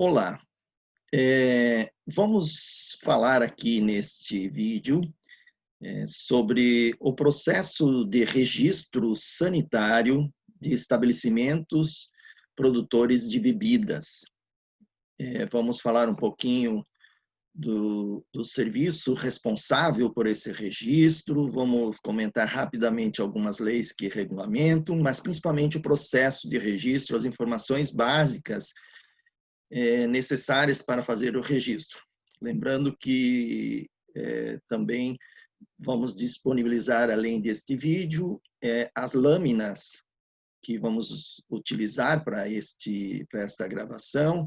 Olá, vamos falar aqui neste vídeo sobre o processo de registro sanitário de estabelecimentos produtores de bebidas. Vamos falar um pouquinho do serviço responsável por esse registro, vamos comentar rapidamente algumas leis que regulamentam, mas principalmente o processo de registro, as informações básicas necessárias para fazer o registro. Lembrando que também vamos disponibilizar, além deste vídeo, as lâminas que vamos utilizar para esta gravação,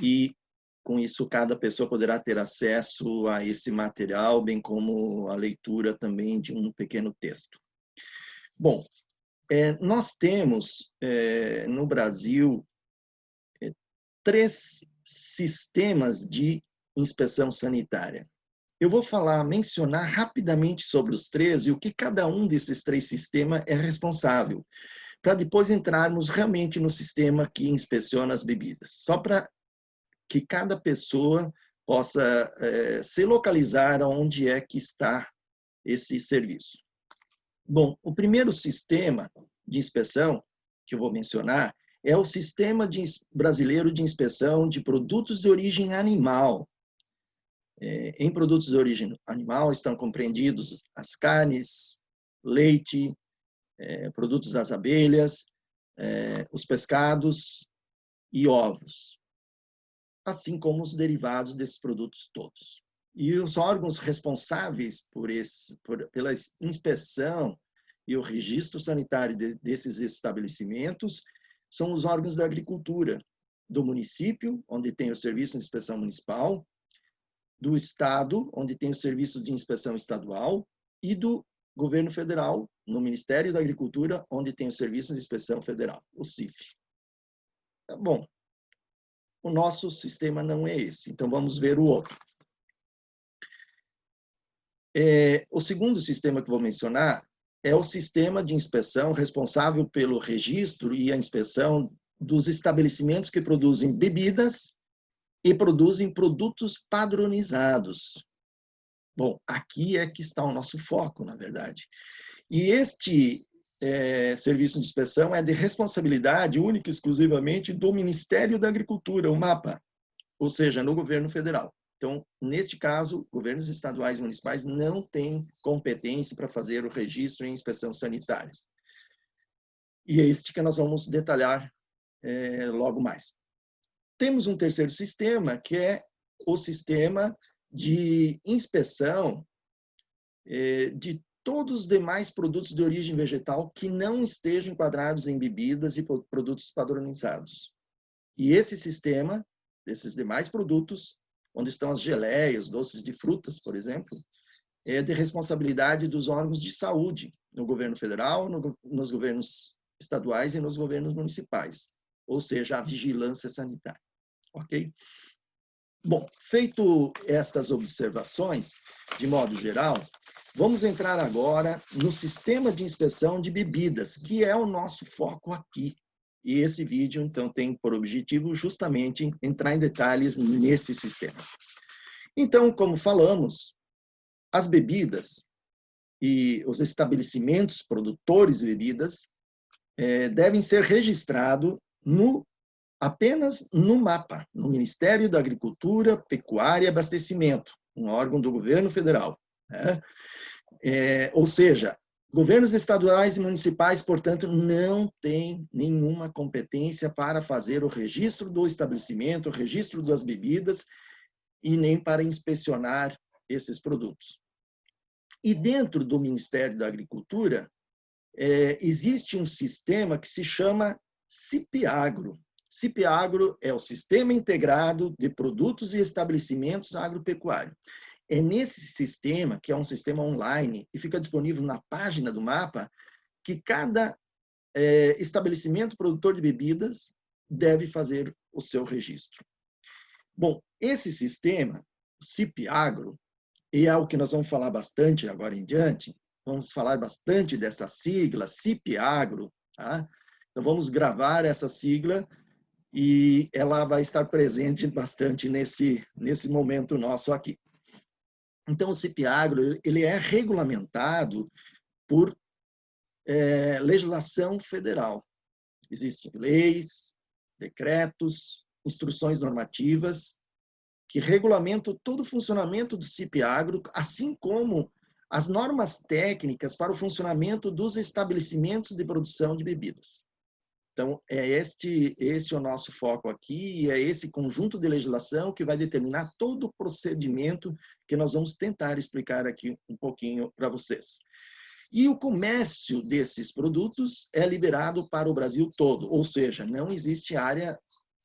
e com isso cada pessoa poderá ter acesso a esse material, bem como a leitura também de um pequeno texto. Bom, nós temos no Brasil 3 sistemas de inspeção sanitária. Eu vou mencionar rapidamente sobre os 3 e o que cada um desses 3 sistemas é responsável, para depois entrarmos realmente no sistema que inspeciona as bebidas, só para que cada pessoa possa se localizar onde é que está esse serviço. Bom, o primeiro sistema de inspeção que eu vou mencionar é o Sistema Brasileiro de Inspeção de Produtos de Origem Animal. Em produtos de origem animal estão compreendidos as carnes, leite, produtos das abelhas, os pescados e ovos, assim como os derivados desses produtos todos. E os órgãos responsáveis pela inspeção e o registro sanitário desses estabelecimentos são os órgãos da agricultura, do município, onde tem o Serviço de Inspeção Municipal, do Estado, onde tem o Serviço de Inspeção Estadual, e do Governo Federal, no Ministério da Agricultura, onde tem o Serviço de Inspeção Federal, o CIF. Tá bom, o nosso sistema não é esse, então vamos ver o outro. O segundo sistema que vou mencionar é o sistema de inspeção responsável pelo registro e a inspeção dos estabelecimentos que produzem bebidas e produzem produtos padronizados. Bom, aqui é que está o nosso foco, na verdade. E este serviço de inspeção é de responsabilidade única e exclusivamente do Ministério da Agricultura, o MAPA, ou seja, no governo federal. Então, neste caso, governos estaduais e municipais não têm competência para fazer o registro e inspeção sanitária. E é este que nós vamos detalhar logo mais. Temos um terceiro sistema, que é o sistema de inspeção de todos os demais produtos de origem vegetal que não estejam enquadrados em bebidas e produtos padronizados. E esse sistema, desses demais produtos, onde estão as geleias, doces de frutas, por exemplo, é de responsabilidade dos órgãos de saúde, no governo federal, nos governos estaduais e nos governos municipais, ou seja, a vigilância sanitária. Ok? Bom, feito estas observações, de modo geral, vamos entrar agora no sistema de inspeção de bebidas, que é o nosso foco aqui. E esse vídeo, então, tem por objetivo justamente entrar em detalhes nesse sistema. Então, como falamos, as bebidas e os estabelecimentos produtores de bebidas devem ser registrados apenas no MAPA, no Ministério da Agricultura, Pecuária e Abastecimento, um órgão do governo federal, né? Ou seja, governos estaduais e municipais, portanto, não têm nenhuma competência para fazer o registro do estabelecimento, o registro das bebidas e nem para inspecionar esses produtos. E dentro do Ministério da Agricultura, existe um sistema que se chama CIPAGRO. CIPAGRO é o Sistema Integrado de Produtos e Estabelecimentos Agropecuários. É nesse sistema, que é um sistema online, e fica disponível na página do MAPA, que cada estabelecimento produtor de bebidas deve fazer o seu registro. Bom, esse sistema, o CIPAGRO, e é o que nós vamos falar bastante agora em diante, vamos falar bastante dessa sigla, CIPAGRO, tá? Então vamos gravar essa sigla e ela vai estar presente bastante nesse momento nosso aqui. Então, o CIP-Agro, ele é regulamentado por legislação federal. Existem leis, decretos, instruções normativas que regulamentam todo o funcionamento do CIP-Agro, assim como as normas técnicas para o funcionamento dos estabelecimentos de produção de bebidas. Então, esse é o nosso foco aqui, e é esse conjunto de legislação que vai determinar todo o procedimento que nós vamos tentar explicar aqui um pouquinho para vocês. E o comércio desses produtos é liberado para o Brasil todo, ou seja, não existe área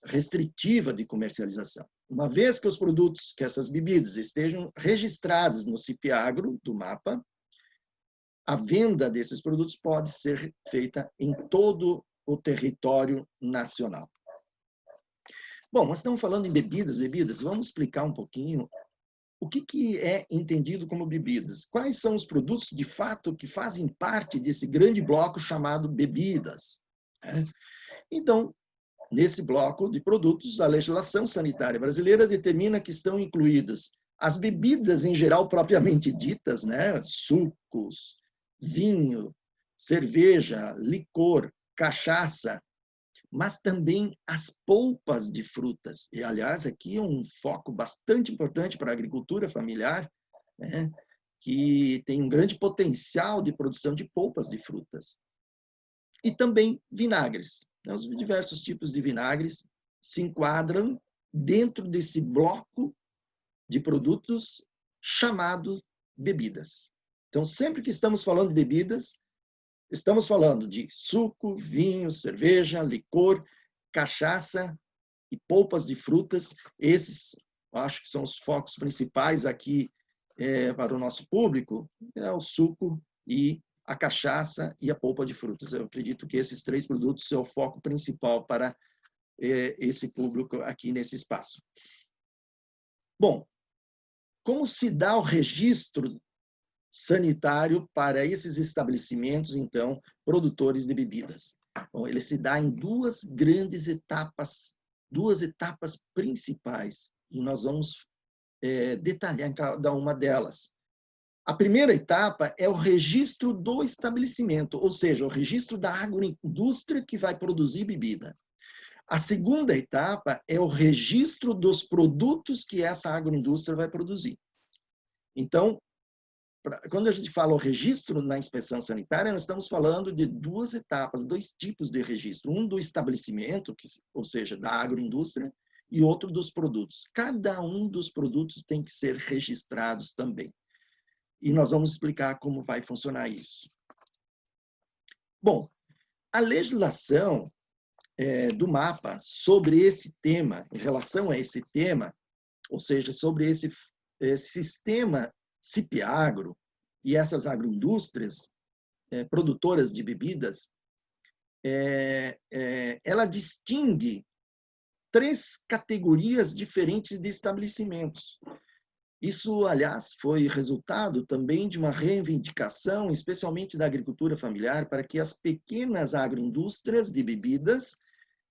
restritiva de comercialização. Uma vez que os produtos, que essas bebidas estejam registradas no CIP-Agro do MAPA, a venda desses produtos pode ser feita em todo o território nacional. Bom, nós estamos falando em bebidas, vamos explicar um pouquinho o que é entendido como bebidas. Quais são os produtos, de fato, que fazem parte desse grande bloco chamado bebidas? Então, nesse bloco de produtos, a legislação sanitária brasileira determina que estão incluídas as bebidas em geral propriamente ditas, né? Sucos, vinho, cerveja, licor, cachaça, mas também as polpas de frutas. E, aliás, aqui é um foco bastante importante para a agricultura familiar, né? Que tem um grande potencial de produção de polpas de frutas. E também vinagres. Os diversos tipos de vinagres se enquadram dentro desse bloco de produtos chamado bebidas. Então, sempre que estamos falando de bebidas, estamos falando de suco, vinho, cerveja, licor, cachaça e polpas de frutas. Esses, eu acho que são os focos principais aqui para o nosso público, o suco e a cachaça e a polpa de frutas. Eu acredito que esses três produtos são o foco principal para esse público aqui nesse espaço. Bom, como se dá o registro sanitário para esses estabelecimentos, então, produtores de bebidas? Bom, ele se dá em duas etapas principais, e nós vamos detalhar em cada uma delas. A primeira etapa é o registro do estabelecimento, ou seja, o registro da agroindústria que vai produzir bebida. A segunda etapa é o registro dos produtos que essa agroindústria vai produzir. Então, quando a gente fala o registro na inspeção sanitária, nós estamos falando de duas etapas, dois tipos de registro. Um do estabelecimento, ou seja, da agroindústria, e outro dos produtos. Cada um dos produtos tem que ser registrados também. E nós vamos explicar como vai funcionar isso. Bom, a legislação do MAPA sobre esse tema, em relação a esse tema, ou seja, sobre esse sistema CIP-Agro e essas agroindústrias produtoras de bebidas, ela distingue três categorias diferentes de estabelecimentos. Isso, aliás, foi resultado também de uma reivindicação, especialmente da agricultura familiar, para que as pequenas agroindústrias de bebidas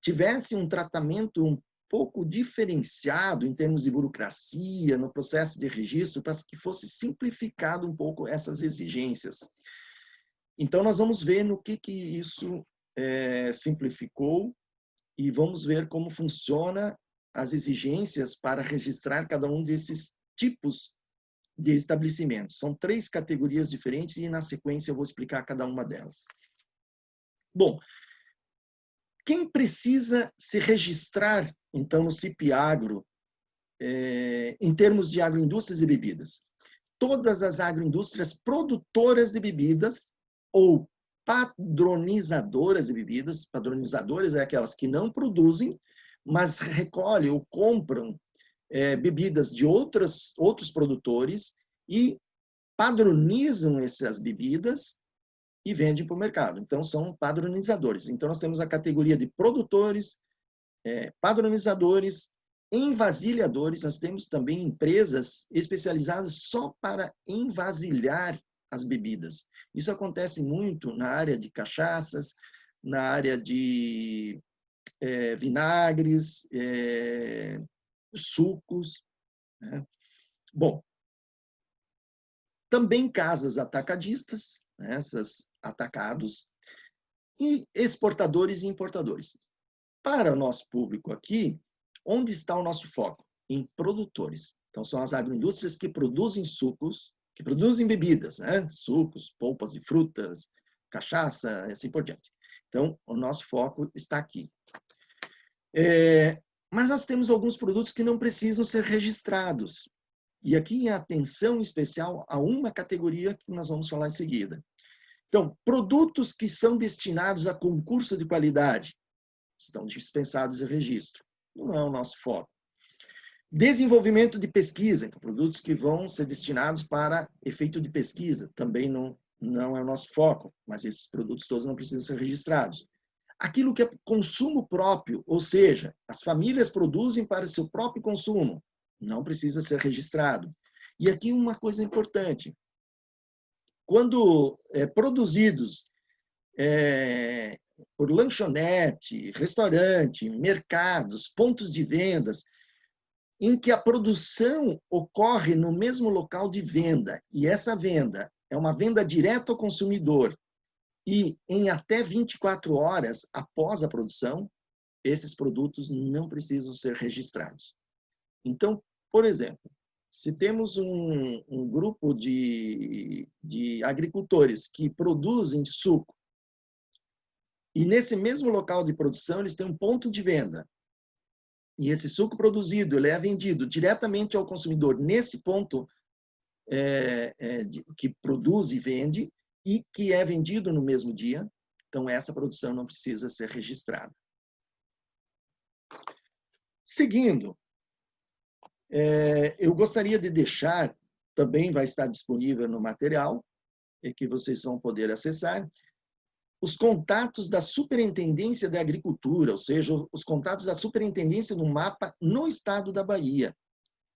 tivessem um tratamento um pouco diferenciado em termos de burocracia, no processo de registro, para que fosse simplificado um pouco essas exigências. Então, nós vamos ver no que isso simplificou e vamos ver como funciona as exigências para registrar cada um desses tipos de estabelecimentos. São três categorias diferentes e, na sequência, eu vou explicar cada uma delas. Bom, quem precisa se registrar, então, no CIP-Agro, em termos de agroindústrias e bebidas? Todas as agroindústrias produtoras de bebidas ou padronizadoras de bebidas. Padronizadoras é aquelas que não produzem, mas recolhem ou compram bebidas de outros produtores e padronizam essas bebidas e vendem para o mercado. Então, são padronizadores. Então, nós temos a categoria de produtores, padronizadores, envasilhadores. Nós temos também empresas especializadas só para envasilhar as bebidas. Isso acontece muito na área de cachaças, na área de vinagres, sucos, né? Bom, também casas atacadistas, né? Essas atacados, e exportadores e importadores. Para o nosso público aqui, onde está o nosso foco? Em produtores. Então, são as agroindústrias que produzem sucos, que produzem bebidas, né? Sucos, polpas de frutas, cachaça, e assim por diante. Então, o nosso foco está aqui. Mas nós temos alguns produtos que não precisam ser registrados. E aqui a atenção especial a uma categoria que nós vamos falar em seguida. Então, produtos que são destinados a concurso de qualidade estão dispensados de registro. Não é o nosso foco. Desenvolvimento de pesquisa, então, produtos que vão ser destinados para efeito de pesquisa, também não é o nosso foco, mas esses produtos todos não precisam ser registrados. Aquilo que é consumo próprio, ou seja, as famílias produzem para seu próprio consumo, não precisa ser registrado. E aqui uma coisa importante, quando produzidos por lanchonete, restaurante, mercados, pontos de vendas, em que a produção ocorre no mesmo local de venda, e essa venda é uma venda direta ao consumidor, e em até 24 horas após a produção, esses produtos não precisam ser registrados. Então, por exemplo, se temos um grupo de agricultores que produzem suco, e nesse mesmo local de produção eles têm um ponto de venda, e esse suco produzido ele é vendido diretamente ao consumidor nesse ponto que produz e vende, e que é vendido no mesmo dia, então essa produção não precisa ser registrada. Seguindo, eu gostaria de deixar, também vai estar disponível no material, que vocês vão poder acessar, os contatos da Superintendência da Agricultura, ou seja, os contatos da Superintendência do MAPA no estado da Bahia.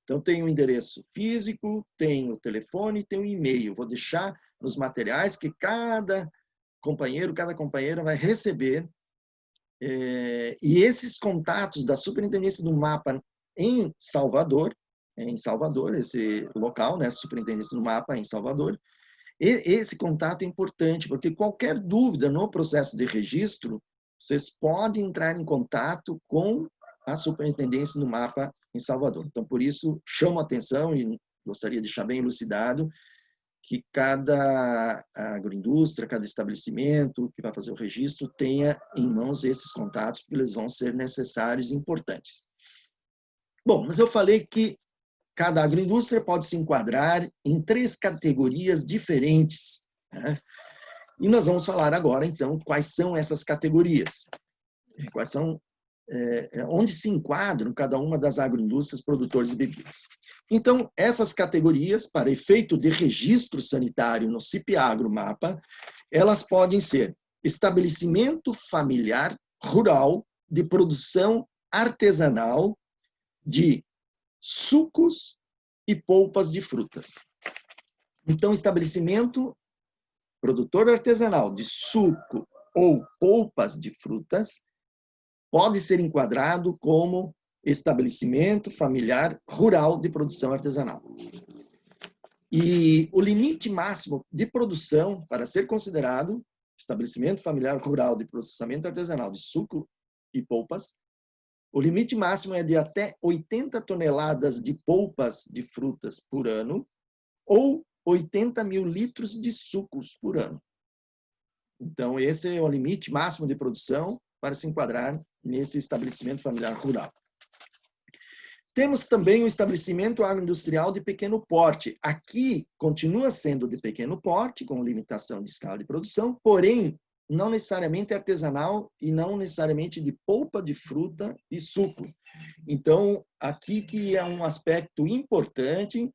Então, tem o endereço físico, tem o telefone, tem o e-mail. Vou deixar nos materiais que cada companheiro, cada companheira vai receber. E esses contatos da Superintendência do MAPA em Salvador, esse local, né, Superintendência do MAPA em Salvador, esse contato é importante, porque qualquer dúvida no processo de registro, vocês podem entrar em contato com a Superintendência do MAPA em Salvador. Então, por isso, chamo a atenção e gostaria de deixar bem elucidado que cada agroindústria, cada estabelecimento que vai fazer o registro tenha em mãos esses contatos, porque eles vão ser necessários e importantes. Bom, mas eu falei que cada agroindústria pode se enquadrar em 3 categorias diferentes, né? E nós vamos falar agora, então, quais são essas categorias. Quais são, onde se enquadram cada uma das agroindústrias produtores de bebidas. Então, essas categorias, para efeito de registro sanitário no CIP-Agro-MAPA, elas podem ser estabelecimento familiar rural de produção artesanal de sucos e polpas de frutas. Então, estabelecimento produtor artesanal de suco ou polpas de frutas pode ser enquadrado como estabelecimento familiar rural de produção artesanal. E o limite máximo de produção para ser considerado estabelecimento familiar rural de processamento artesanal de suco e polpas, o limite máximo é de até 80 toneladas de polpas de frutas por ano ou 80 mil litros de sucos por ano. Então, esse é o limite máximo de produção para se enquadrar nesse estabelecimento familiar rural. Temos também o estabelecimento agroindustrial de pequeno porte. Aqui continua sendo de pequeno porte, com limitação de escala de produção, porém, não necessariamente artesanal e não necessariamente de polpa de fruta e suco. Então, aqui que é um aspecto importante,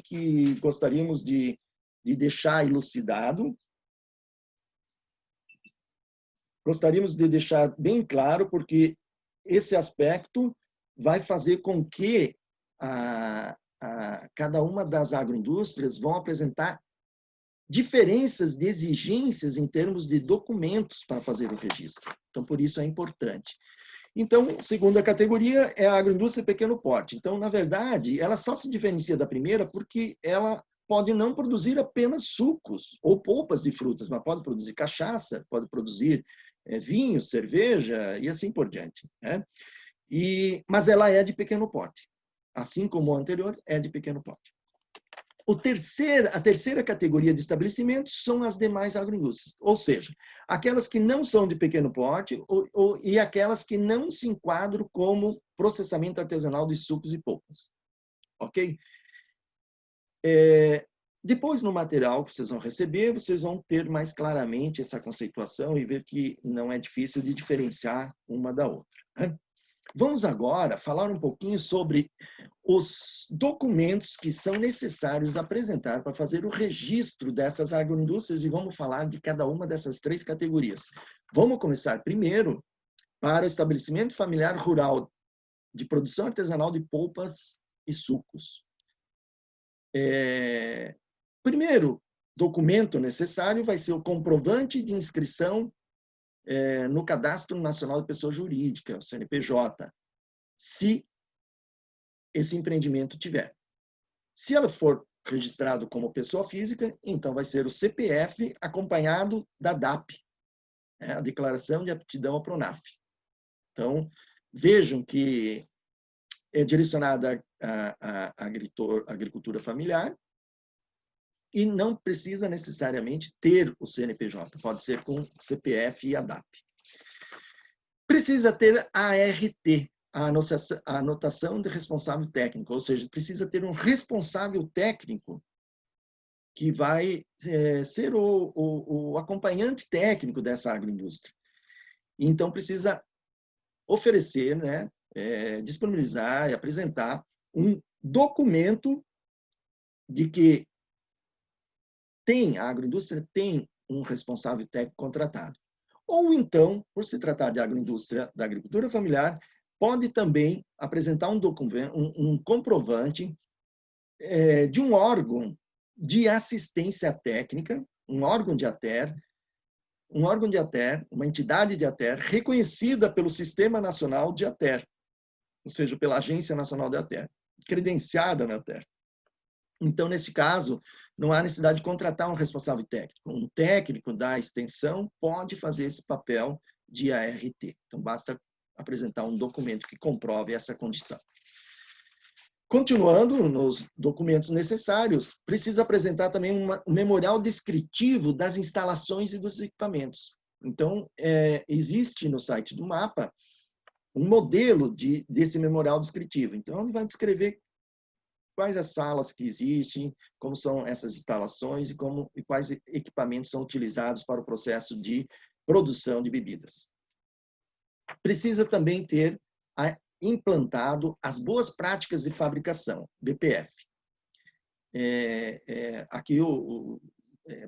que gostaríamos de deixar elucidado. Gostaríamos de deixar bem claro, porque esse aspecto vai fazer com que cada uma das agroindústrias vão apresentar diferenças de exigências em termos de documentos para fazer o registro. Então, por isso é importante. Então, segunda categoria é a agroindústria pequeno porte. Então, na verdade, ela só se diferencia da primeira porque ela pode não produzir apenas sucos ou polpas de frutas, mas pode produzir cachaça, pode produzir vinho, cerveja e assim por diante, né? Mas ela é de pequeno porte. Assim como o anterior, é de pequeno porte. A terceira categoria de estabelecimentos são as demais agroindústrias, ou seja, aquelas que não são de pequeno porte e aquelas que não se enquadram como processamento artesanal de sucos e polpas. Ok? Depois, no material que vocês vão receber, vocês vão ter mais claramente essa conceituação e ver que não é difícil de diferenciar uma da outra, né? Vamos agora falar um pouquinho sobre os documentos que são necessários apresentar para fazer o registro dessas agroindústrias e vamos falar de cada uma dessas três categorias. Vamos começar primeiro para o estabelecimento familiar rural de produção artesanal de polpas e sucos. Primeiro documento necessário vai ser o comprovante de inscrição no Cadastro Nacional de Pessoa Jurídica, o CNPJ, se esse empreendimento tiver. Se ela for registrado como pessoa física, então vai ser o CPF acompanhado da DAP, a Declaração de Aptidão à Pronaf. Então, vejam que é direcionada à agricultura familiar e não precisa necessariamente ter o CNPJ, pode ser com CPF e a DAP. Precisa ter a ART, a anotação de responsável técnico, ou seja, precisa ter um responsável técnico que vai ser o acompanhante técnico dessa agroindústria. Então, precisa oferecer, né, disponibilizar e apresentar um documento de que a agroindústria tem um responsável técnico contratado. Ou então, por se tratar de agroindústria da agricultura familiar, pode também apresentar um documento, um comprovante de um órgão de assistência técnica, um órgão de ATER, uma entidade de ATER reconhecida pelo Sistema Nacional de ATER, ou seja, pela Agência Nacional de ATER, credenciada na ATER. Então, nesse caso, não há necessidade de contratar um responsável técnico. Um técnico da extensão pode fazer esse papel de ART. Então, basta apresentar um documento que comprove essa condição. Continuando nos documentos necessários, precisa apresentar também um memorial descritivo das instalações e dos equipamentos. Então, existe no site do MAPA um modelo desse memorial descritivo. Então, ele vai descrever quais as salas que existem, como são essas instalações e quais equipamentos são utilizados para o processo de produção de bebidas. Precisa também ter implantado as boas práticas de fabricação, BPF. Aqui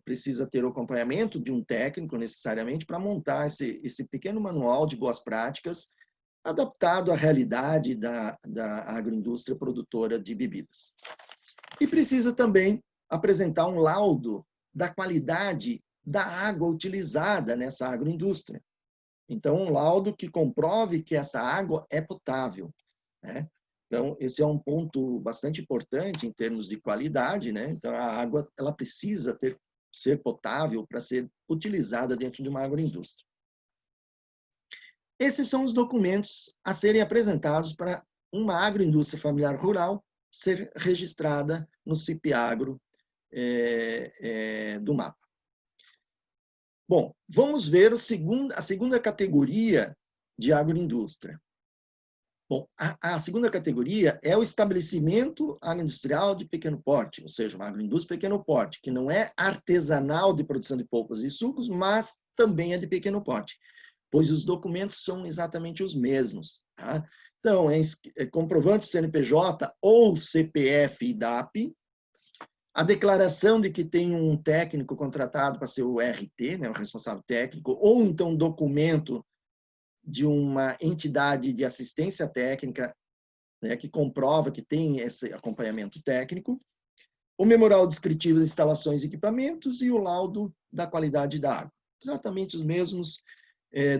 precisa ter o acompanhamento de um técnico, necessariamente, para montar esse pequeno manual de boas práticas adaptado à realidade da agroindústria produtora de bebidas. E precisa também apresentar um laudo da qualidade da água utilizada nessa agroindústria. Então, um laudo que comprove que essa água é potável, né? Então, esse é um ponto bastante importante em termos de qualidade, né? Então, a água ela precisa ser potável para ser utilizada dentro de uma agroindústria. Esses são os documentos a serem apresentados para uma agroindústria familiar rural ser registrada no CIP-Agro do MAPA. Bom, vamos ver a segunda categoria de agroindústria. Bom, a segunda categoria é o estabelecimento agroindustrial de pequeno porte, ou seja, uma agroindústria de pequeno porte, que não é artesanal de produção de polpas e sucos, mas também é de pequeno porte, pois os documentos são exatamente os mesmos. Tá? Então, comprovante CNPJ ou CPF e DAP, a declaração de que tem um técnico contratado para ser o RT, né, o responsável técnico, ou então um documento de uma entidade de assistência técnica, né, que comprova que tem esse acompanhamento técnico, o memorial descritivo de instalações e equipamentos e o laudo da qualidade da água. Exatamente os mesmos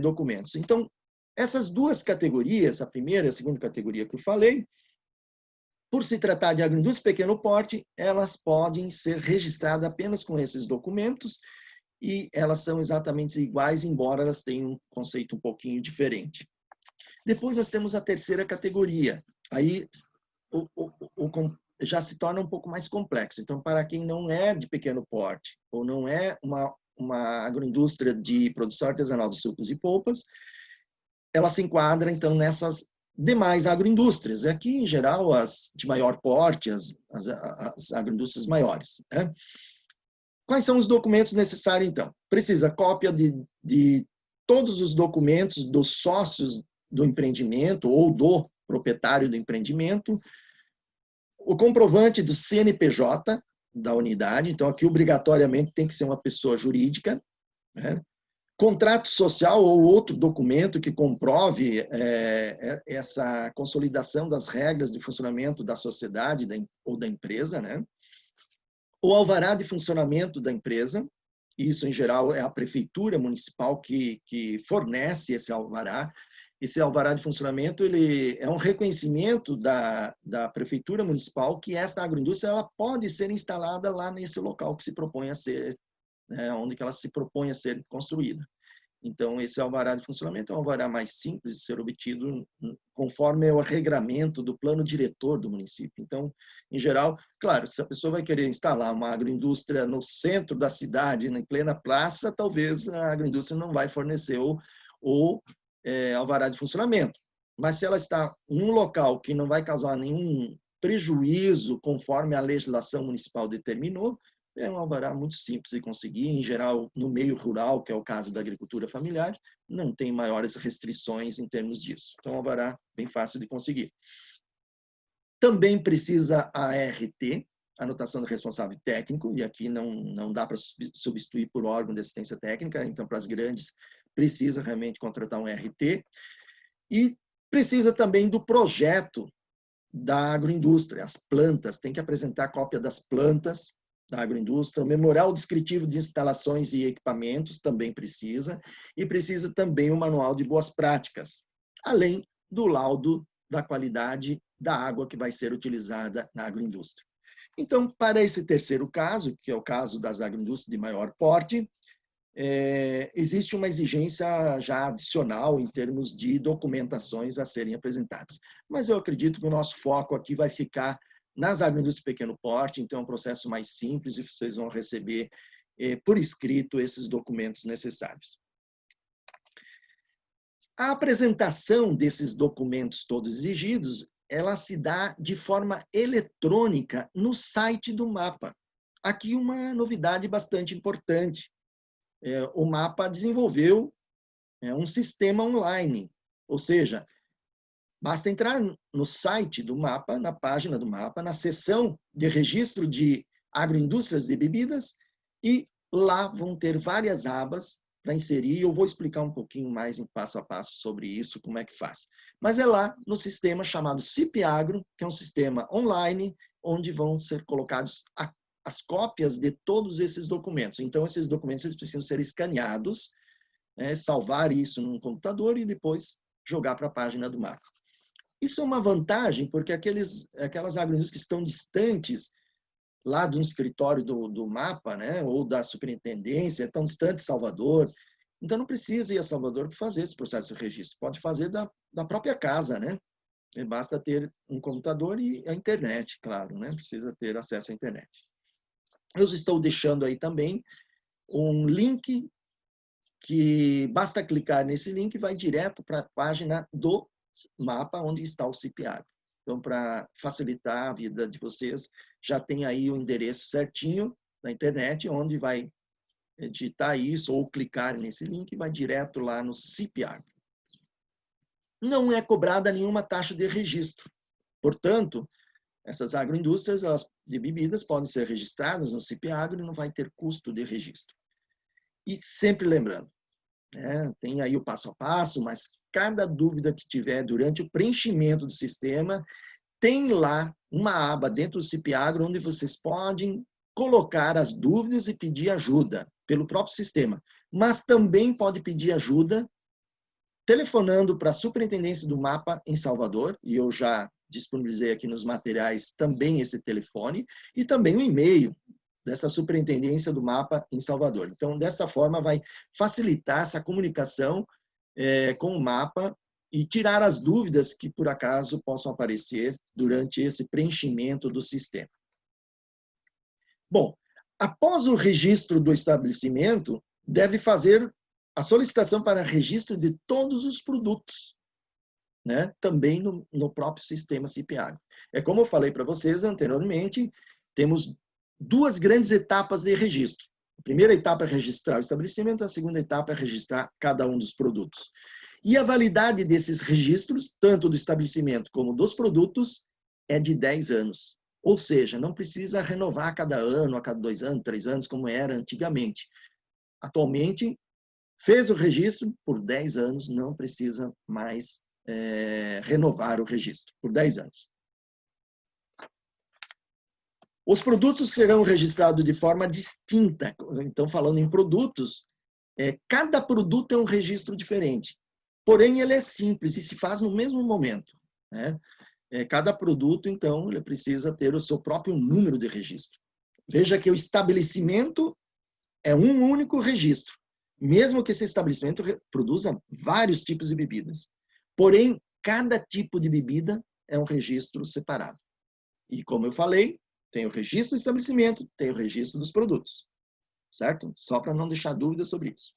documentos. Então, essas duas categorias, a primeira e a segunda categoria que eu falei, por se tratar de agroindústria de pequeno porte, elas podem ser registradas apenas com esses documentos e elas são exatamente iguais, embora elas tenham um conceito um pouquinho diferente. Depois nós temos a terceira categoria. Aí já se torna um pouco mais complexo. Então, para quem não é de pequeno porte ou não é uma agroindústria de produção artesanal de sucos e polpas, ela se enquadra, então, nessas demais agroindústrias. Aqui, em geral, as de maior porte, as agroindústrias maiores. Né? Quais são os documentos necessários, então? Precisa cópia de todos os documentos dos sócios do empreendimento ou do proprietário do empreendimento, o comprovante do CNPJ da unidade, então aqui obrigatoriamente tem que ser uma pessoa jurídica, né? Contrato social ou outro documento que comprove essa consolidação das regras de funcionamento da sociedade ou da empresa, né? O alvará de funcionamento da empresa, isso em geral é a prefeitura municipal que fornece esse alvará. Esse alvará de funcionamento ele é um reconhecimento da prefeitura municipal que esta agroindústria ela pode ser instalada lá nesse local que se propõe a ser, né, onde que ela se propõe a ser construída. Então, esse alvará de funcionamento é um alvará mais simples de ser obtido conforme o regramento do plano diretor do município. Então, em geral, claro, se a pessoa vai querer instalar uma agroindústria no centro da cidade, em plena praça, talvez a agroindústria não vai fornecer o alvará de funcionamento. Mas se ela está em um local que não vai causar nenhum prejuízo conforme a legislação municipal determinou, é um alvará muito simples de conseguir. Em geral, no meio rural, que é o caso da agricultura familiar, não tem maiores restrições em termos disso. Então, é um alvará bem fácil de conseguir. Também precisa a ART, anotação do responsável técnico, e aqui não dá para substituir por órgão de assistência técnica, então, para as grandes, precisa realmente contratar um RT. E precisa também do projeto da agroindústria, as plantas, tem que apresentar cópia das plantas da agroindústria, o memorial descritivo de instalações e equipamentos também precisa, e precisa também o manual de boas práticas, além do laudo da qualidade da água que vai ser utilizada na agroindústria. Então, para esse terceiro caso, que é o caso das agroindústrias de maior porte, existe uma exigência já adicional em termos de documentações a serem apresentadas. Mas eu acredito que o nosso foco aqui vai ficar nas agroindústrias de pequeno porte, então é um processo mais simples e vocês vão receber por escrito esses documentos necessários. A apresentação desses documentos todos exigidos, ela se dá de forma eletrônica no site do MAPA. Aqui uma novidade bastante importante. O MAPA desenvolveu um sistema online, ou seja, basta entrar no site do MAPA, na página do MAPA, na seção de registro de agroindústrias de bebidas, e lá vão ter várias abas para inserir. Eu vou explicar um pouquinho mais em passo a passo sobre isso, como é que faz. Mas é lá no sistema chamado CIP-Agro, que é um sistema online, onde vão ser colocados as cópias de todos esses documentos. Então, esses documentos eles precisam ser escaneados, salvar isso num computador e depois jogar para a página do MAPA. Isso é uma vantagem, porque aquelas agroindústrias que estão distantes lá do escritório do MAPA, né, ou da superintendência, estão distantes de Salvador, então não precisa ir a Salvador para fazer esse processo de registro, pode fazer da própria casa, né? Basta ter um computador e a internet, claro, né? Precisa ter acesso à internet. Eu estou deixando aí também um link que basta clicar nesse link e vai direto para a página do MAPA, onde está o CIP-Agro. Então, para facilitar a vida de vocês, já tem aí o endereço certinho na internet, onde vai digitar isso ou clicar nesse link e vai direto lá no CIP-Agro. Não é cobrada nenhuma taxa de registro. Portanto, essas agroindústrias de bebidas podem ser registradas no CIP-Agro e não vai ter custo de registro. E sempre lembrando, tem aí o passo a passo, mas cada dúvida que tiver durante o preenchimento do sistema, tem lá uma aba dentro do CIP-Agro onde vocês podem colocar as dúvidas e pedir ajuda pelo próprio sistema. Mas também pode pedir ajuda telefonando para a Superintendência do Mapa em Salvador, e eu já disponibilizei aqui nos materiais também esse telefone, e também o e-mail dessa Superintendência do Mapa em Salvador. Então, desta forma, vai facilitar essa comunicação com o mapa e tirar as dúvidas que, por acaso, possam aparecer durante esse preenchimento do sistema. Bom, após o registro do estabelecimento, deve fazer a solicitação para registro de todos os produtos, né? Também no próprio sistema CIP-Agro. É como eu falei para vocês anteriormente, temos duas grandes etapas de registro. A primeira etapa é registrar o estabelecimento, a segunda etapa é registrar cada um dos produtos. E a validade desses registros, tanto do estabelecimento como dos produtos, é de 10 anos. Ou seja, não precisa renovar a cada ano, a cada 2 anos, 3 anos, como era antigamente. Atualmente, fez o registro, por 10 anos, não precisa mais renovar o registro, por 10 anos. Os produtos serão registrados de forma distinta. Então, falando em produtos, cada produto é um registro diferente. Porém, ele é simples e se faz no mesmo momento, né? Cada produto, então, ele precisa ter o seu próprio número de registro. Veja que o estabelecimento é um único registro, mesmo que esse estabelecimento produza vários tipos de bebidas. Porém, cada tipo de bebida é um registro separado. E, como eu falei, tem o registro do estabelecimento, tem o registro dos produtos, certo? Só para não deixar dúvidas sobre isso.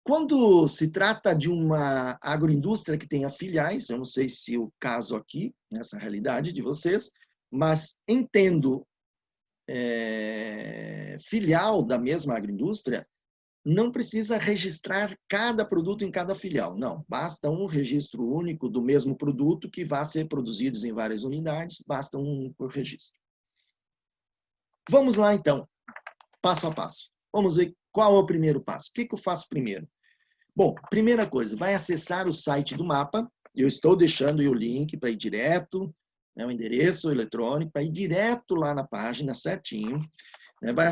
Quando se trata de uma agroindústria que tenha filiais, eu não sei se o caso aqui, nessa realidade de vocês, mas entendo filial da mesma agroindústria, não precisa registrar cada produto em cada filial. Não, basta um registro único do mesmo produto que vai ser produzido em várias unidades, basta um único registro. Vamos lá, então, passo a passo. Vamos ver qual é o primeiro passo. O que eu faço primeiro? Bom, primeira coisa, vai acessar o site do mapa. Eu estou deixando aí o link para ir direto, o endereço eletrônico, para ir direto lá na página, certinho. Vai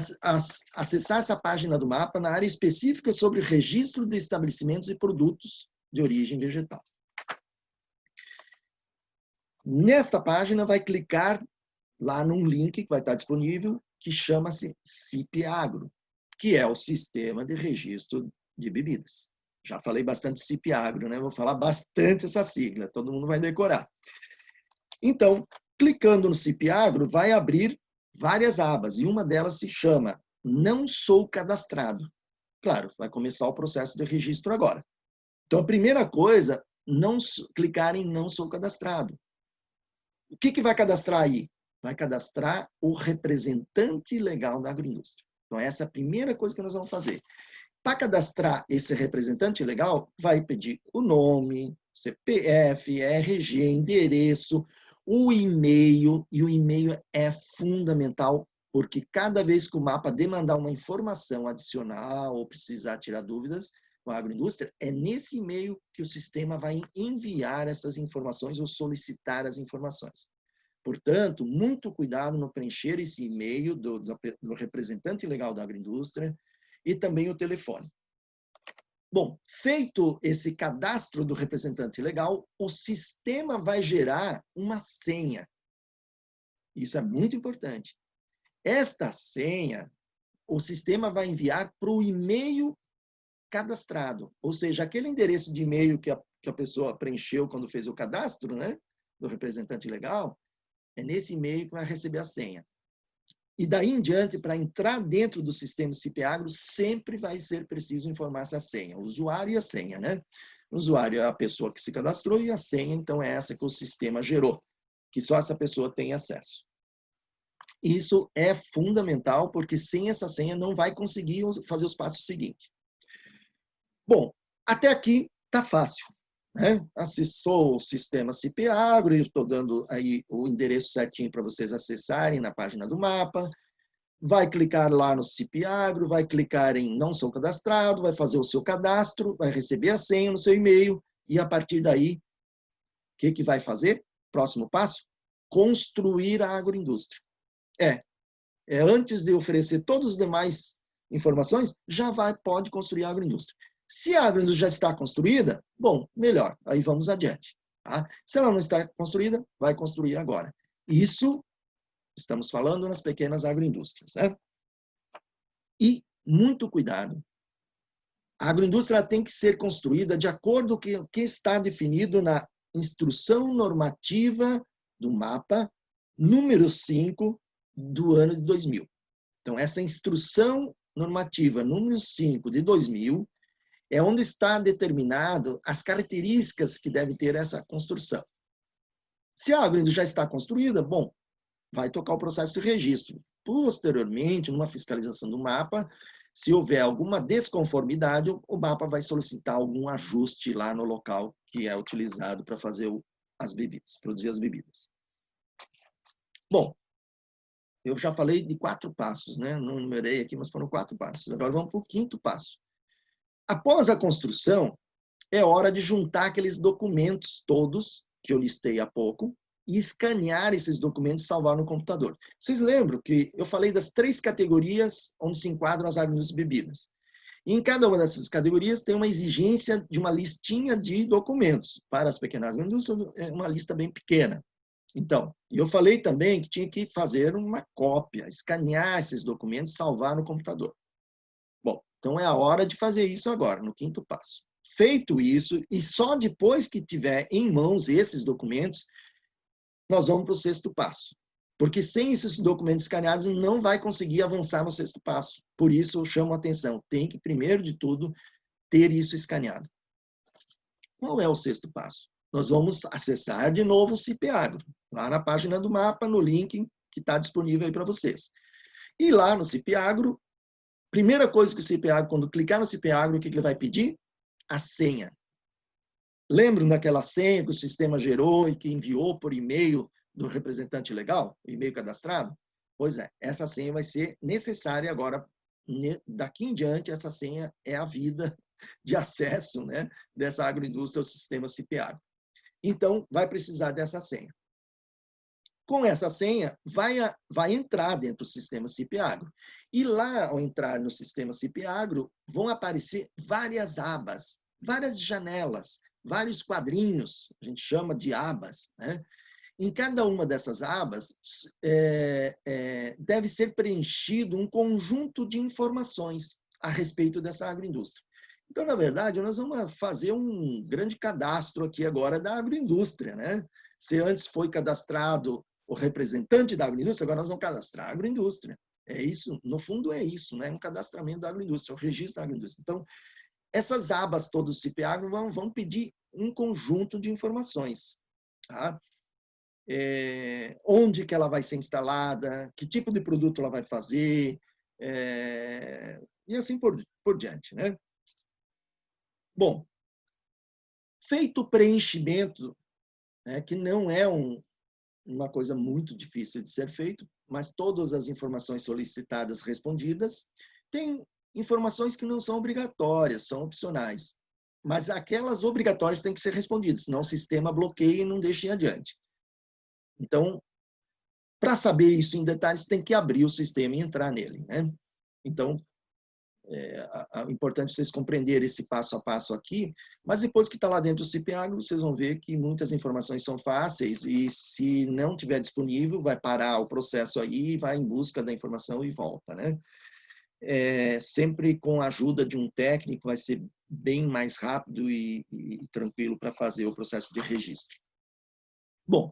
acessar essa página do mapa na área específica sobre registro de estabelecimentos e produtos de origem vegetal. Nesta página, vai clicar lá num link que vai estar disponível, que chama-se CIP-Agro, que é o Sistema de Registro de Bebidas. Já falei bastante CIP-Agro, né? Vou falar bastante essa sigla, todo mundo vai decorar. Então, clicando no CIP-Agro, vai abrir várias abas, e uma delas se chama Não Sou Cadastrado. Claro, vai começar o processo de registro agora. Então, a primeira coisa, clicar em Não Sou Cadastrado. O que vai cadastrar aí? Vai cadastrar o representante legal da agroindústria. Então, essa é a primeira coisa que nós vamos fazer. Para cadastrar esse representante legal, vai pedir o nome, CPF, RG, endereço, o e-mail, e o e-mail é fundamental, porque cada vez que o mapa demandar uma informação adicional ou precisar tirar dúvidas com a agroindústria, é nesse e-mail que o sistema vai enviar essas informações ou solicitar as informações. Portanto, muito cuidado no preencher esse e-mail do representante legal da agroindústria e também o telefone. Bom, feito esse cadastro do representante legal, o sistema vai gerar uma senha. Isso é muito importante. Esta senha, o sistema vai enviar para o e-mail cadastrado, ou seja, aquele endereço de e-mail que a pessoa preencheu quando fez o cadastro, né, do representante legal, é nesse e-mail que vai receber a senha. E daí em diante, para entrar dentro do sistema CIP-Agro, sempre vai ser preciso informar essa senha, o usuário e a senha, né? O usuário é a pessoa que se cadastrou e a senha, então, é essa que o sistema gerou, que só essa pessoa tem acesso. Isso é fundamental, porque sem essa senha não vai conseguir fazer os passos seguintes. Bom, até aqui tá fácil, né? Acessou o sistema CIP-Agro, eu estou dando aí o endereço certinho para vocês acessarem na página do mapa. Vai clicar lá no CIP-Agro, vai clicar em Não Sou Cadastrado, vai fazer o seu cadastro, vai receber a senha no seu e-mail e a partir daí que vai fazer? Próximo passo? Construir a agroindústria. Antes de oferecer todas as demais informações, pode construir a agroindústria. Se a agroindústria já está construída, bom, melhor, aí vamos adiante. Tá? Se ela não está construída, vai construir agora. Isso estamos falando nas pequenas agroindústrias. Né? E muito cuidado. A agroindústria tem que ser construída de acordo com o que está definido na Instrução Normativa do MAPA, número 5, do ano de 2000. Então, essa Instrução Normativa número 5 de 2000 é onde está determinado as características que deve ter essa construção. Se a agroindústria já está construída, bom, vai tocar o processo de registro. Posteriormente, numa fiscalização do MAPA, se houver alguma desconformidade, o MAPA vai solicitar algum ajuste lá no local que é utilizado para fazer as bebidas, produzir as bebidas. Bom, eu já falei de 4 passos, né? Não numerei aqui, mas foram 4 passos. Agora vamos para o 5º passo. Após a construção, é hora de juntar aqueles documentos todos que eu listei há pouco e escanear esses documentos e salvar no computador. Vocês lembram que eu falei das 3 categorias onde se enquadram as agroindústrias e bebidas. E em cada uma dessas categorias tem uma exigência de uma listinha de documentos. Para as pequenas agroindústrias, é uma lista bem pequena. Então, eu falei também que tinha que fazer uma cópia, escanear esses documentos e salvar no computador. Bom, então é a hora de fazer isso agora, no 5º passo. Feito isso, e só depois que tiver em mãos esses documentos, nós vamos para o 6º passo. Porque sem esses documentos escaneados, não vai conseguir avançar no 6º passo. Por isso, eu chamo a atenção. Tem que, primeiro de tudo, ter isso escaneado. Qual é o 6º passo? Nós vamos acessar de novo o CIPEAGRO, lá na página do mapa, no link que está disponível aí para vocês. E lá no CIPEAGRO, primeira coisa que o CIPEAGRO, quando clicar no CIPEAGRO, o que ele vai pedir? A senha. Lembram daquela senha que o sistema gerou e que enviou por e-mail do representante legal, o e-mail cadastrado? Pois é, essa senha vai ser necessária agora. Daqui em diante, essa senha é a vida de acesso, né, dessa agroindústria ao sistema CIPEAGRO. Então, vai precisar dessa senha. Com essa senha, vai entrar dentro do sistema CIPEAGRO. E lá, ao entrar no sistema CIPEAGRO, vão aparecer várias abas, várias janelas, vários quadrinhos, a gente chama de abas, né? Em cada uma dessas abas, deve ser preenchido um conjunto de informações a respeito dessa agroindústria. Então, na verdade, nós vamos fazer um grande cadastro aqui agora da agroindústria, né? Se antes foi cadastrado o representante da agroindústria, agora nós vamos cadastrar a agroindústria. É isso, no fundo é isso, né? Um cadastramento da agroindústria, o registro da agroindústria. Então, essas abas todas do CIPEAGRO vão pedir um conjunto de informações. Tá? Onde que ela vai ser instalada, que tipo de produto ela vai fazer, e assim por diante. Né? Bom, feito o preenchimento, né, que não é uma coisa muito difícil de ser feito, mas todas as informações solicitadas respondidas, tem informações que não são obrigatórias, são opcionais. Mas aquelas obrigatórias têm que ser respondidas, senão o sistema bloqueia e não deixa em adiante. Então, para saber isso em detalhes, tem que abrir o sistema e entrar nele. Né? Então, é importante vocês compreenderem esse passo a passo aqui, mas depois que está lá dentro do CIPEAGRO, vocês vão ver que muitas informações são fáceis e se não tiver disponível, vai parar o processo aí, vai em busca da informação e volta. Né? Sempre com a ajuda de um técnico, vai ser bem mais rápido e tranquilo para fazer o processo de registro. Bom,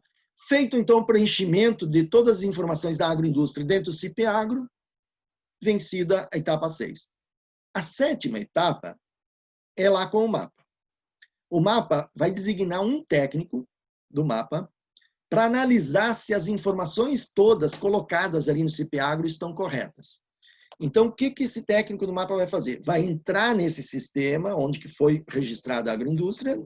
feito então o preenchimento de todas as informações da agroindústria dentro do CIPEAGRO, vencida a etapa 6. A 7ª etapa é lá com o mapa. O mapa vai designar um técnico do mapa para analisar se as informações todas colocadas ali no CIPEAGRO estão corretas. Então, o que esse técnico do mapa vai fazer? Vai entrar nesse sistema onde que foi registrada a agroindústria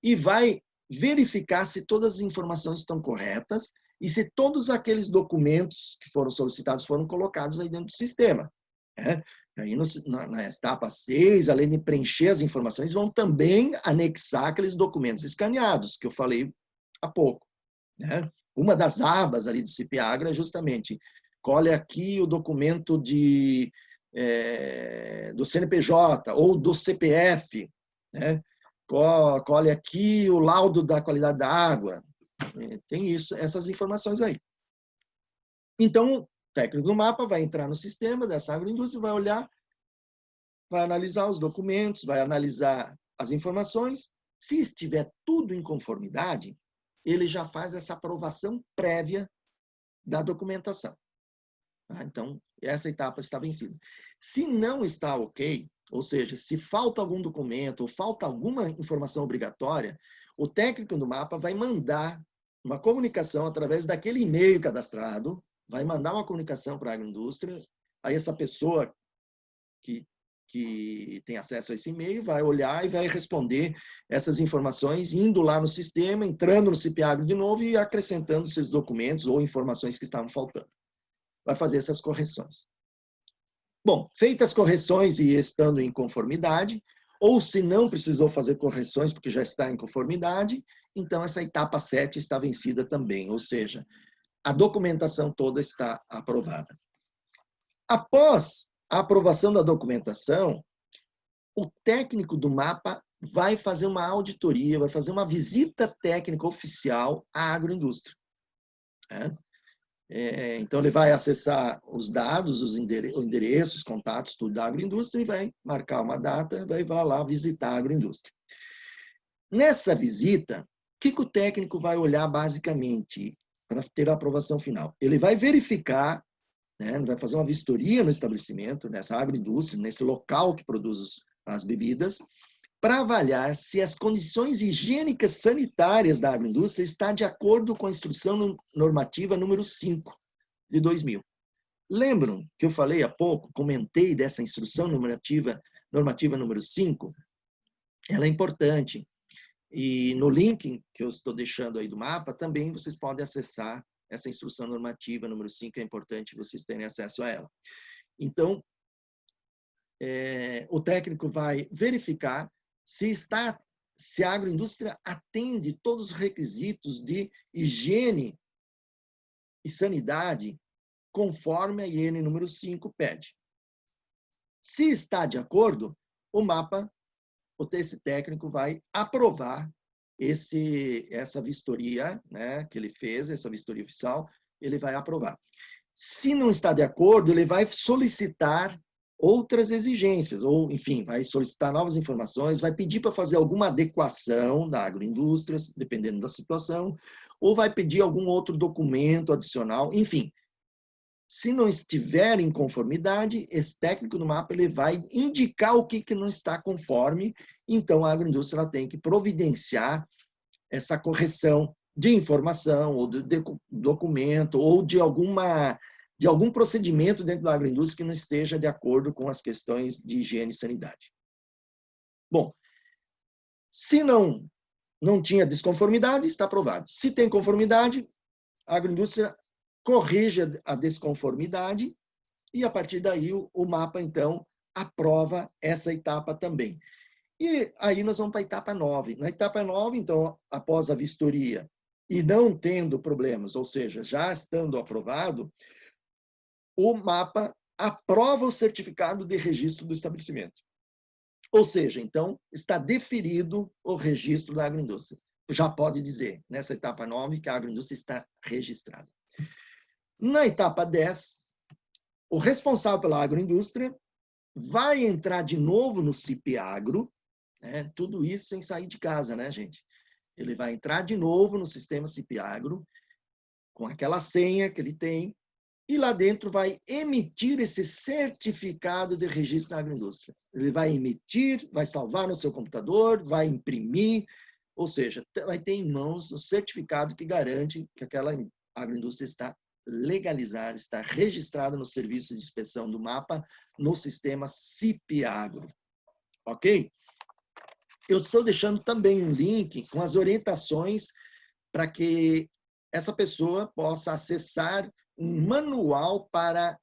e vai verificar se todas as informações estão corretas e se todos aqueles documentos que foram solicitados foram colocados aí dentro do sistema. né? Aí, na etapa 6, além de preencher as informações, vão também anexar aqueles documentos escaneados, que eu falei há pouco, né? Uma das abas ali do CIP-AGRO é justamente, colhe aqui o documento do CNPJ ou do CPF, né? Colhe aqui o laudo da qualidade da água. Tem isso, essas informações aí. Então, o técnico do mapa vai entrar no sistema dessa agroindústria, vai olhar, vai analisar os documentos, vai analisar as informações. Se estiver tudo em conformidade, ele já faz essa aprovação prévia da documentação. Então, essa etapa está vencida. Se não está ok, ou seja, se falta algum documento ou falta alguma informação obrigatória, o técnico do mapa vai mandar uma comunicação através daquele e-mail cadastrado, vai mandar uma comunicação para a agroindústria, aí essa pessoa que tem acesso a esse e-mail vai olhar e vai responder essas informações, indo lá no sistema, entrando no CIP-AGRO de novo e acrescentando esses documentos ou informações que estavam faltando. Vai fazer essas correções. Bom, feitas as correções e estando em conformidade, ou se não precisou fazer correções porque já está em conformidade, então essa etapa 7 está vencida também, ou seja, a documentação toda está aprovada. Após a aprovação da documentação, o técnico do mapa vai fazer uma auditoria, vai fazer uma visita técnica oficial à agroindústria. Então, ele vai acessar os dados, os endereços, contatos, tudo da agroindústria e vai marcar uma data, vai lá visitar a agroindústria. Nessa visita, o que o técnico vai olhar basicamente para ter a aprovação final? Ele vai verificar, né, vai fazer uma vistoria no estabelecimento, nessa agroindústria, nesse local que produz as bebidas, para avaliar se as condições higiênicas sanitárias da agroindústria estão de acordo com a Instrução Normativa número 5 de 2000. Lembram que eu falei há pouco, comentei dessa Instrução Normativa número 5? Ela é importante. E no link que eu estou deixando aí do mapa, também vocês podem acessar essa Instrução Normativa número 5, é importante vocês terem acesso a ela. Então, o técnico vai verificar se a agroindústria atende todos os requisitos de higiene e sanidade conforme a IN número 5 pede. Se está de acordo, o mapa, esse técnico vai aprovar essa vistoria, né, que ele fez, essa vistoria oficial, ele vai aprovar. Se não está de acordo, ele vai solicitar outras exigências, ou, enfim, vai solicitar novas informações, vai pedir para fazer alguma adequação da agroindústria, dependendo da situação, ou vai pedir algum outro documento adicional, enfim. Se não estiver em conformidade, esse técnico do mapa ele vai indicar o que não está conforme, então a agroindústria ela tem que providenciar essa correção de informação, ou de documento, ou de algum procedimento dentro da agroindústria que não esteja de acordo com as questões de higiene e sanidade. Bom, se não tinha desconformidade, está aprovado. Se tem conformidade, a agroindústria corrige a desconformidade e, a partir daí, o mapa, então, aprova essa etapa também. E aí nós vamos para a etapa 9. Na etapa 9, então, após a vistoria e não tendo problemas, ou seja, já estando aprovado, o mapa aprova o certificado de registro do estabelecimento. Ou seja, então, está deferido o registro da agroindústria. Já pode dizer, nessa etapa 9, que a agroindústria está registrada. Na etapa 10, o responsável pela agroindústria vai entrar de novo no CIP-AGRO, né? Tudo isso sem sair de casa, né, gente? Ele vai entrar de novo no sistema CIP-AGRO, com aquela senha que ele tem, e lá dentro vai emitir esse certificado de registro na agroindústria. Ele vai emitir, vai salvar no seu computador, vai imprimir, ou seja, vai ter em mãos o certificado que garante que aquela agroindústria está legalizada, está registrada no serviço de inspeção do mapa, no sistema CIP-AGRO. Ok? Eu estou deixando também um link com as orientações para que essa pessoa possa acessar um manual para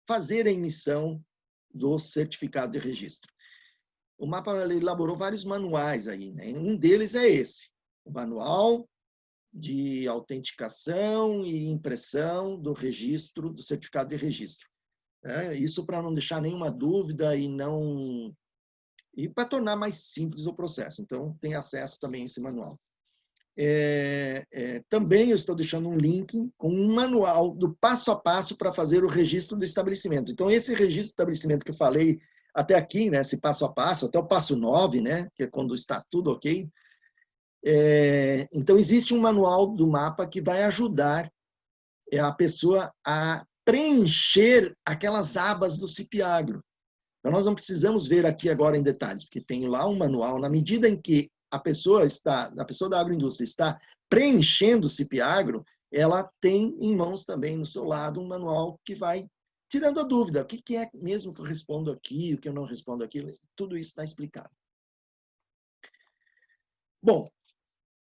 fazer a emissão do certificado de registro. O MAPA elaborou vários manuais aí, né? Um deles é esse, o Manual de Autenticação e Impressão do Registro, do Certificado de Registro. Isso para não deixar nenhuma dúvida e para tornar mais simples o processo. Então, tem acesso também a esse manual. Também eu estou deixando um link com um manual do passo a passo para fazer o registro do estabelecimento. Então, esse registro do estabelecimento que eu falei até aqui, né, esse passo a passo, até o passo 9, né, que é quando está tudo ok. Então, existe um manual do MAPA que vai ajudar a pessoa a preencher aquelas abas do CIP-Agro. Então, nós não precisamos ver aqui agora em detalhes, porque tem lá um manual, na medida em que a pessoa da agroindústria está preenchendo o CIP-Agro, ela tem em mãos também, no seu lado, um manual que vai tirando a dúvida, o que é mesmo que eu respondo aqui, o que eu não respondo aqui, tudo isso está explicado. Bom,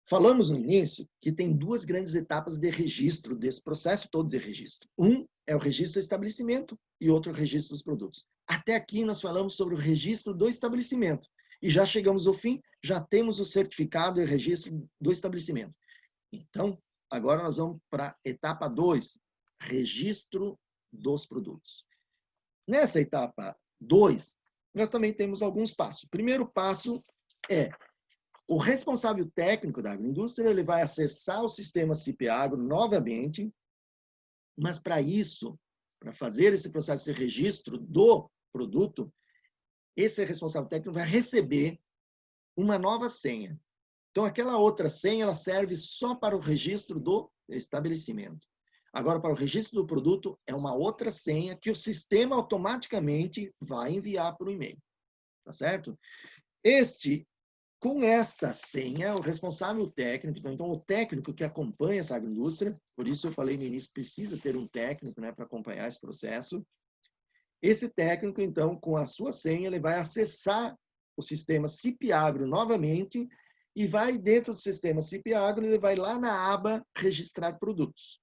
falamos no início que tem duas grandes etapas de registro, desse processo todo de registro. Um é o registro do estabelecimento e outro o registro dos produtos. Até aqui nós falamos sobre o registro do estabelecimento. E já chegamos ao fim, já temos o certificado e registro do estabelecimento. Então, agora nós vamos para a etapa 2, registro dos produtos. Nessa etapa 2, nós também temos alguns passos. O primeiro passo é o responsável técnico da agroindústria, ele vai acessar o sistema CIP-Agro novamente, mas para isso, para fazer esse processo de registro do produto, esse responsável técnico vai receber uma nova senha. Então, aquela outra senha, ela serve só para o registro do estabelecimento. Agora, para o registro do produto, é uma outra senha que o sistema automaticamente vai enviar por e-mail. Tá certo? Com esta senha, o responsável técnico, então o técnico que acompanha essa agroindústria, por isso eu falei no início, precisa ter um técnico, né, para acompanhar esse processo. Esse técnico, então, com a sua senha, ele vai acessar o sistema CIP-Agro novamente e vai dentro do sistema CIP-Agro, ele vai lá na aba registrar produtos.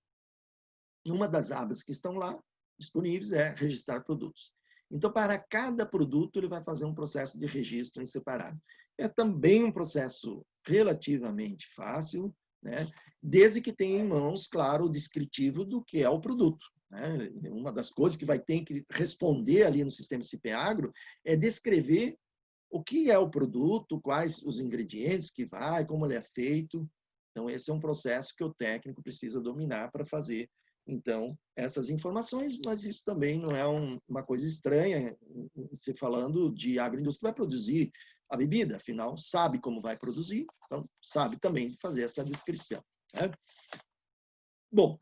Uma das abas que estão lá disponíveis é registrar produtos. Então, para cada produto, ele vai fazer um processo de registro em separado. É também um processo relativamente fácil, né? Desde que tenha em mãos, claro, o descritivo do que é o produto. Né? Uma das coisas que vai ter que responder ali no sistema CIP-Agro é descrever o que é o produto, quais os ingredientes que vai, como ele é feito. Então, esse é um processo que o técnico precisa dominar para fazer, então, essas informações, mas isso também não é uma coisa estranha, se falando de agroindústria que vai produzir a bebida, afinal, sabe como vai produzir, então, sabe também fazer essa descrição. Né? Bom,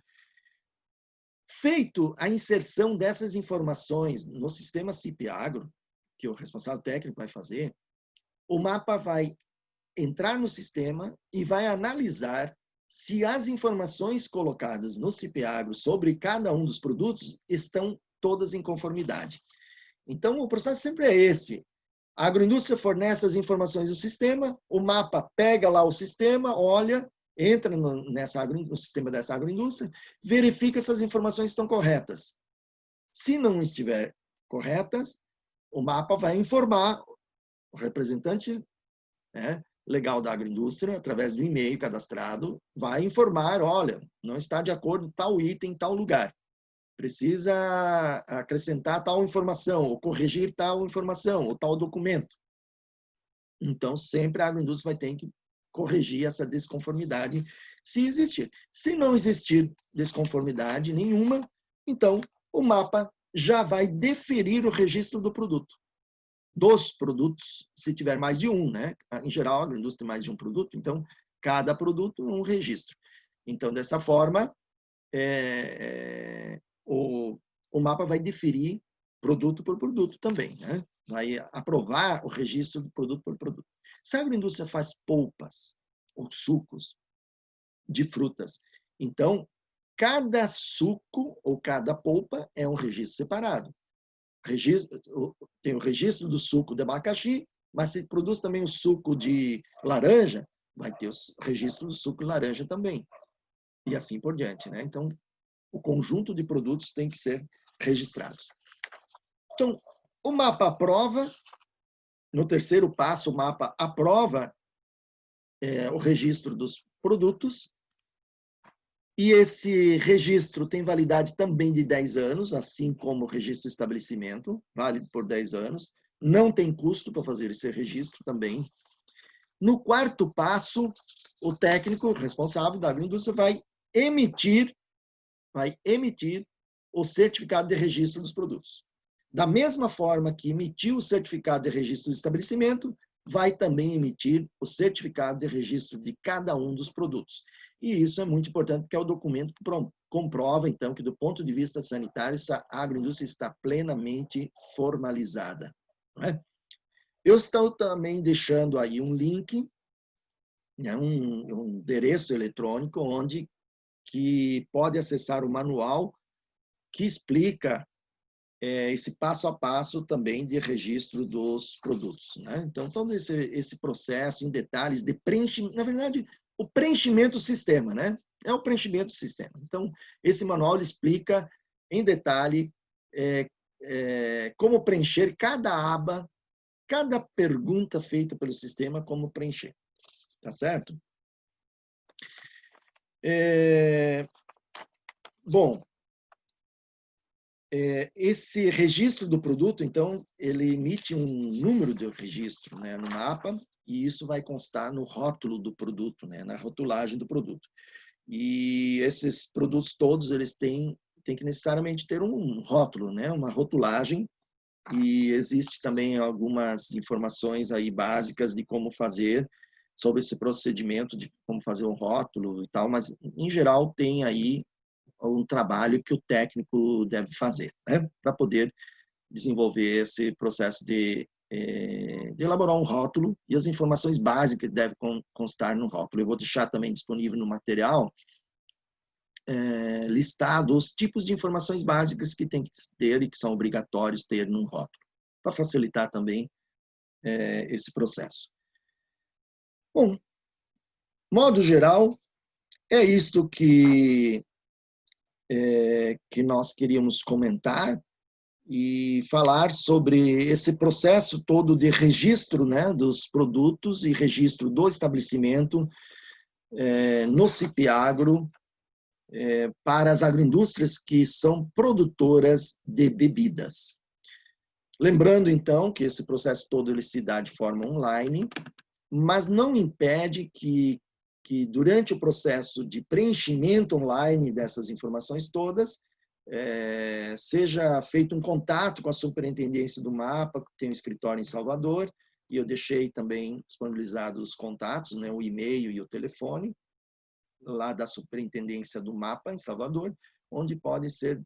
feito a inserção dessas informações no sistema CIP-Agro, que o responsável técnico vai fazer, o MAPA vai entrar no sistema e vai analisar se as informações colocadas no CIP-Agro sobre cada um dos produtos estão todas em conformidade. Então, o processo sempre é esse. A agroindústria fornece as informações do sistema, o MAPA pega lá o sistema, olha, entra no sistema dessa agroindústria, verifica se as informações estão corretas. Se não estiver corretas, o MAPA vai informar o representante, né, legal da agroindústria, através do e-mail cadastrado, vai informar, olha, não está de acordo tal item em tal lugar. Precisa acrescentar tal informação, ou corrigir tal informação, ou tal documento. Então, sempre a agroindústria vai ter que corrigir essa desconformidade, se existir. Se não existir desconformidade nenhuma, então o MAPA já vai deferir o registro do produto. Dos produtos, se tiver mais de um, né? Em geral, a agroindústria tem mais de um produto, então, cada produto, um registro. Então, dessa forma, o MAPA vai deferir produto por produto também, né? Vai aprovar o registro do produto por produto. Se a agroindústria faz polpas ou sucos de frutas, então, cada suco ou cada polpa é um registro separado. Tem o registro do suco de abacaxi, mas se produz também o suco de laranja, vai ter o registro do suco de laranja também. E assim por diante, né? Então, o conjunto de produtos tem que ser registrados. Então, O mapa aprova, no terceiro passo, o mapa aprova o registro dos produtos, e esse registro tem validade também de 10 anos, assim como o registro de estabelecimento, válido por 10 anos. Não tem custo para fazer esse registro também. No quarto passo, o técnico responsável da agroindústria vai emitir o certificado de registro dos produtos. Da mesma forma que emitiu o certificado de registro do estabelecimento, vai também emitir o certificado de registro de cada um dos produtos. E isso é muito importante, porque é o documento que comprova, então, que do ponto de vista sanitário, essa agroindústria está plenamente formalizada. Não é? Eu estou também deixando aí um link, né, um endereço eletrônico, onde que pode acessar o manual que explica esse passo a passo também de registro dos produtos. Né? Então, todo esse processo em detalhes de preenchimento, na verdade, o preenchimento do sistema, né? É o preenchimento do sistema. Então, esse manual explica em detalhe como preencher cada aba, cada pergunta feita pelo sistema, como preencher. Tá certo? Bom, esse registro do produto, então, ele emite um número de registro, né, no mapa, e isso vai constar no rótulo do produto, né, na rotulagem do produto. E esses produtos todos, eles têm que necessariamente ter um rótulo, né, uma rotulagem, e existe também algumas informações aí básicas de como fazer, sobre esse procedimento de como fazer um rótulo e tal, mas, em geral, tem aí um trabalho que o técnico deve fazer, né? Para poder desenvolver esse processo de elaborar um rótulo e as informações básicas que devem constar no rótulo. Eu vou deixar também disponível no material listado os tipos de informações básicas que tem que ter e que são obrigatórios ter num rótulo, para facilitar também esse processo. Bom, modo geral, é isto que nós queríamos comentar e falar sobre esse processo todo de registro, né, dos produtos e registro do estabelecimento no CIP-Agro para as agroindústrias que são produtoras de bebidas. Lembrando, então, que esse processo todo ele se dá de forma online, mas não impede que durante o processo de preenchimento online dessas informações todas, seja feito um contato com a superintendência do MAPA, que tem um escritório em Salvador, e eu deixei também disponibilizados os contatos, né, o e-mail e o telefone, lá da superintendência do MAPA, em Salvador, onde podem ser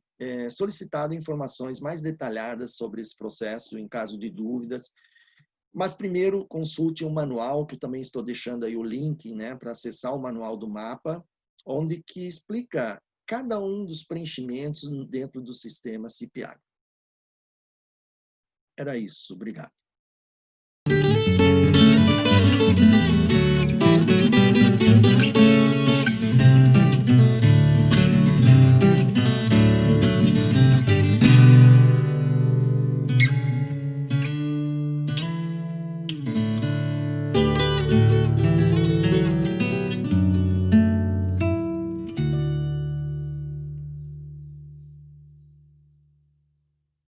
solicitadas informações mais detalhadas sobre esse processo, em caso de dúvidas. Mas primeiro consulte um manual, que eu também estou deixando aí o link, né, para acessar o manual do MAPA, onde que explica cada um dos preenchimentos dentro do sistema CIP-Agro. Era isso, obrigado.